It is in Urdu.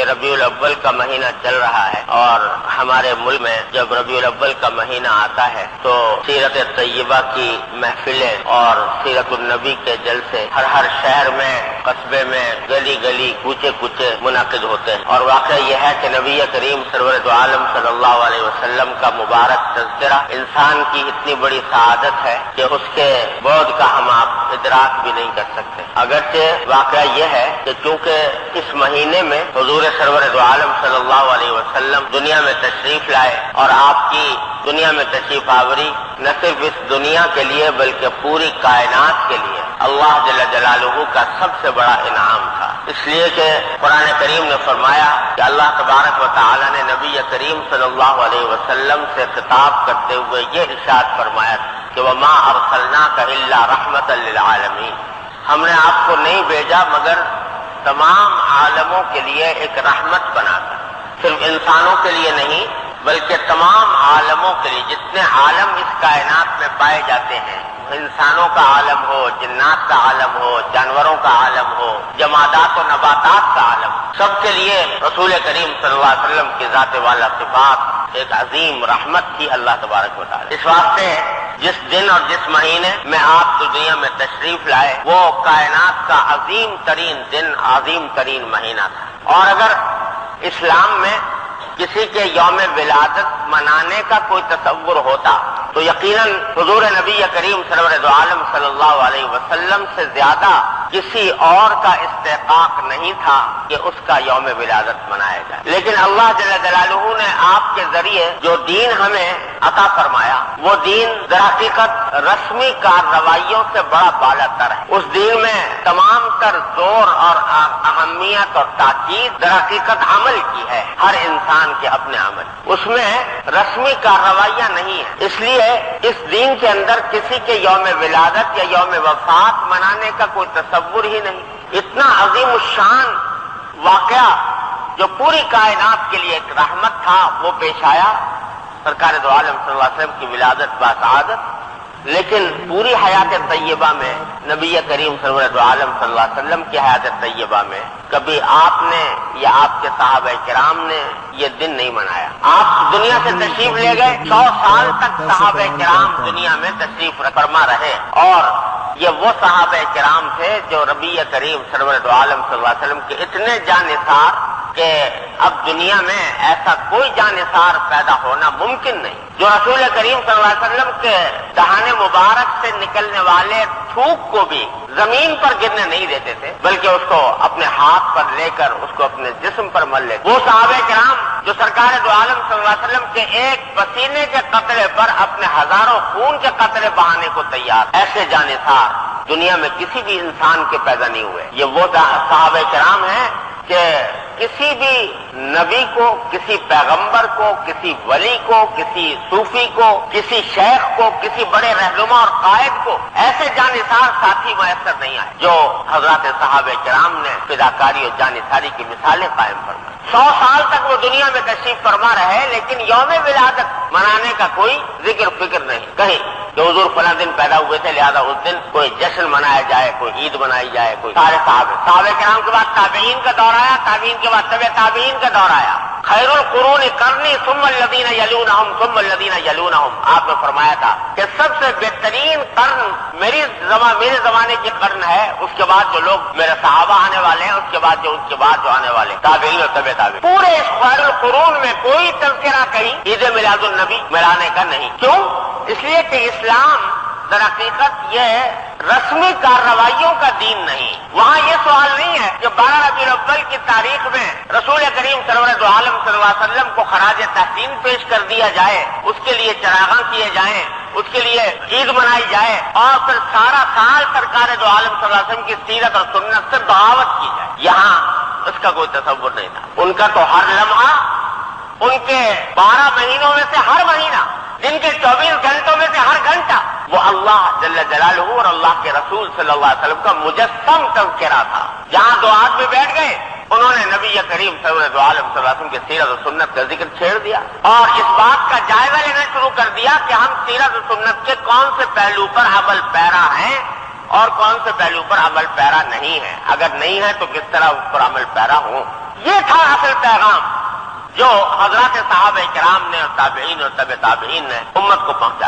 ربیع الاول کا مہینہ چل رہا ہے اور ہمارے ملک میں جب ربیع الاول کا مہینہ آتا ہے تو سیرت طیبہ کی محفلیں اور سیرت النبی کے جلسے ہر شہر میں، قصبے میں، گلی گلی، کوچے کوچے منعقد ہوتے ہیں۔ اور واقعہ یہ ہے کہ نبی کریم سرور دو عالم صلی اللہ علیہ وسلم کا مبارک تذکرہ انسان کی اتنی بڑی سعادت ہے کہ اس کے بعد کا ہم آپ ادراک بھی نہیں کر سکتے۔ اگرچہ واقعہ یہ ہے کہ چونکہ اس مہینے میں حضور سرور دو عالم صلی اللہ علیہ وسلم دنیا میں تشریف لائے اور آپ کی دنیا میں تشریف آوری نہ صرف اس دنیا کے لیے بلکہ پوری کائنات کے لیے اللہ جل جلالہ کا سب سے بڑا انعام تھا، اس لیے کہ قرآن کریم نے فرمایا کہ اللہ تبارک و تعالی نے نبی کریم صلی اللہ علیہ وسلم سے خطاب کرتے ہوئے یہ ارشاد فرمایا کہ وَمَا أَرْسَلْنَاكَ إِلَّا رَحْمَةً لِلْعَالَمِينَ، ہم نے آپ کو نہیں بھیجا مگر تمام عالموں کے لیے ایک رحمت بنا کر، صرف انسانوں کے لیے نہیں بلکہ تمام عالموں کے لیے، جتنے عالم اس کائنات میں پائے جاتے ہیں، انسانوں کا عالم ہو، جنات کا عالم ہو، جانوروں کا عالم ہو، جمادات و نباتات کا عالم، سب کے لیے رسول کریم صلی اللہ علیہ وسلم کی ذات والا صفات ایک عظیم رحمت تھی اللہ تبارک و تعالی۔ اس واسطے جس دن اور جس مہینے میں آپ دنیا میں تشریف لائے وہ کائنات کا عظیم ترین دن، عظیم ترین مہینہ تھا۔ اور اگر اسلام میں کسی کے یوم ولادت منانے کا کوئی تصور ہوتا تو یقیناً حضور نبی کریم سرور دو عالم صلی اللہ علیہ وسلم سے زیادہ کسی اور کا استحقاق نہیں تھا کہ اس کا یوم ولادت منایا جائے، لیکن اللہ جل جلالہ نے آپ کے ذریعے جو دین ہمیں عطا فرمایا وہ دین در حقیقت رسمی کارروائیوں سے بڑا بالا تر ہے۔ اس دین میں تمام تر زور اور اہمیت اور تاکید در حقیقت عمل کی ہے، ہر انسان کے اپنے عمل، اس میں رسمی کارروائیاں نہیں ہیں۔ اس لیے اس دین کے اندر کسی کے یوم ولادت یا یوم وفات منانے کا کوئی تصور ہی نہیں۔ اتنا عظیم الشان واقعہ جو پوری کائنات کے لیے ایک رحمت تھا وہ پیش آیا، سرکار دو عالم صلی اللہ علیہ وسلم کی ولادت باسعادت، لیکن پوری حیات طیبہ میں نبی کریم سرور دو عالم صلی اللہ علیہ وسلم کی حیات طیبہ میں کبھی آپ نے یا آپ کے صحابہ کرام نے یہ دن نہیں منایا۔ آپ دنیا سے تشریف لے گئے، 100 سال تک صحابہ کرام دنیا میں تشریف فرما رہے، اور یہ وہ صحابہ کرام تھے جو نبی کریم سرور دو عالم صلی اللہ علیہ وسلم کے اتنے جانثار کہ اب دنیا میں ایسا کوئی جانثار پیدا ہونا ممکن نہیں، جو رسول کریم صلی اللہ علیہ وسلم کے دہان مبارک سے نکلنے والے تھوک کو بھی زمین پر گرنے نہیں دیتے تھے بلکہ اس کو اپنے ہاتھ پر لے کر اس کو اپنے جسم پر مل لیتے۔ وہ صحابہ کرام جو سرکار دو عالم صلی اللہ علیہ وسلم کے ایک پسینے کے قطرے پر اپنے ہزاروں خون کے قطرے بہانے کو تیار، ایسے جانثار دنیا میں کسی بھی انسان کے پیدا نہیں ہوئے۔ یہ وہ صحابہ کرام ہیں کہ کسی بھی نبی کو، کسی پیغمبر کو، کسی ولی کو، کسی صوفی کو، کسی شیخ کو، کسی بڑے رہنما اور قائد کو ایسے جانثار ساتھی میسر نہیں آئے جو حضرات صحابہ کرام نے فداکاری اور جانثاری کی مثالیں قائم فرمائیں۔ 100 سال تک وہ دنیا میں تشریف فرما رہے لیکن یوم ولادت منانے کا کوئی ذکر فکر نہیں کہیں کہ حضور فلاں دن پیدا ہوئے تھے لہذا اس دن کوئی جشن منایا جائے، کوئی عید منائی جائے، کوئی سارے صحابہ کرام کے بعد تابعین کا دور آیا، تابعین کے بعد تبع تابعین کا دور آیا۔ خیر القرون قرنی ثم الذین یلونہم ثم الذین یلونہم، آپ نے فرمایا تھا کہ سب سے بہترین قرن میرے زمانے کی قرن ہے، اس کے بعد جو لوگ میرے صحابہ آنے والے ہیں، اس کے بعد جو ان کے بعد جو آنے والے تابعین اور تبع تابعین۔ پورے اس خیر القرون میں کوئی تذکرہ کہیں عید میلاد النبی منانے کا نہیں۔ کیوں؟ اس لیے کہ اسلام در حقیقت یہ رسمی کارروائیوں کا دین نہیں۔ وہاں یہ سوال نہیں ہے کہ 12 ربیع الاول کی تاریخ میں رسول کریم سرور دو عالم صلی اللہ علیہ وسلم کو خراج تحسین پیش کر دیا جائے، اس کے لیے چراغاں کیے جائیں، اس کے لیے عید منائی جائے اور پھر سارا سال سرکار دو عالم صلی اللہ علیہ وسلم کی سیرت اور سنت سے بغاوت کی جائے۔ یہاں اس کا کوئی تصور نہیں تھا۔ ان کا تو ہر لمحہ، ان کے 12 مہینوں میں سے ہر مہینہ، دن کے 24 گھنٹوں میں سے ہر گھنٹہ وہ اللہ جل جلالہ اور اللہ کے رسول صلی اللہ علیہ وسلم کا مجسم تذکرہ تھا۔ جہاں دو آدمی بیٹھ گئے انہوں نے نبی کریم صلی اللہ علیہ وسلم کی سیرت و سنت کا ذکر چھیڑ دیا اور اس بات کا جائزہ لینا شروع کر دیا کہ ہم سیرت و سنت کے کون سے پہلو پر عمل پیرا ہیں اور کون سے پہلو پر عمل پیرا نہیں ہے۔ اگر نہیں ہے تو کس طرح اس پر عمل پیرا ہوں۔ یہ تھا اصل پیغام جو حضرات صحابہ کرام نے اور تابعین اور تبع تابعین نے امت کو پہنچایا۔